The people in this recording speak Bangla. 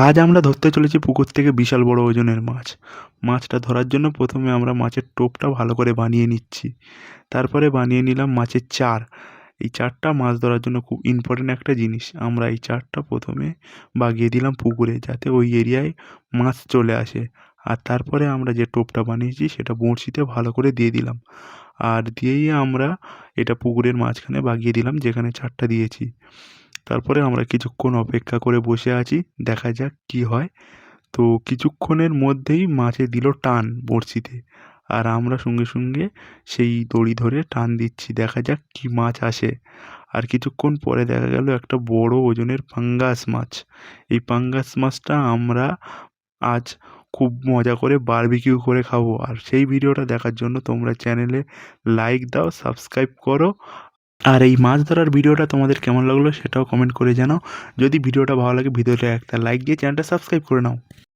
আজ আমরা ধরতে চলেছি পুকুর থেকে বিশাল বড় ওজনের মাছ। মাছটা ধরার জন্য প্রথমে আমরা মাছের টোপটা ভালো করে বানিয়ে নিচ্ছি। তারপরে বানিয়ে নিলাম মাছের চার। এই চারটা মাছ ধরার জন্য খুব ইম্পর্টেন্ট একটা জিনিস। আমরা এই চারটা প্রথমে বাগিয়ে দিলাম পুকুরে, যাতে ওই এরিয়ায় মাছ চলে আসে। আর তারপরে আমরা যে টোপটা বানিয়েছি সেটা বঁড়শিতে ভালো করে দিয়ে দিলাম। আর দিয়েই আমরা এটা পুকুরের মাঝখানে বাগিয়ে দিলাম যেখানে চারটা দিয়েছি। তারপরে আমরা কিছুক্ষণ অপেক্ষা করে বসে আছি, দেখা যাক কী হয়। তো কিছুক্ষণের মধ্যেই মাছে দিল টান বড়শিতে। আর আমরা সঙ্গে সঙ্গে সেই দড়ি ধরে টান দিচ্ছি, দেখা যাক কী মাছ আসে। আর কিছুক্ষণ পরে দেখা গেল একটা বড় ওজনের পাঙ্গাস মাছ। এই পাঙ্গাস মাছটা আমরা আজ খুব মজা করে বারবিকিউ করে খাবো। আর সেই ভিডিওটা দেখার জন্য তোমরা চ্যানেলে লাইক দাও, সাবস্ক্রাইব করো। আর এই মাছ ধরার ভিডিওটা তোমাদের কেমন লাগলো সেটাও কমেন্ট করে জানাও। যদি ভিডিওটা ভালো লাগে ভিডিওটা একটা লাইক দিয়ে চ্যানেলটা সাবস্ক্রাইব করে নাও।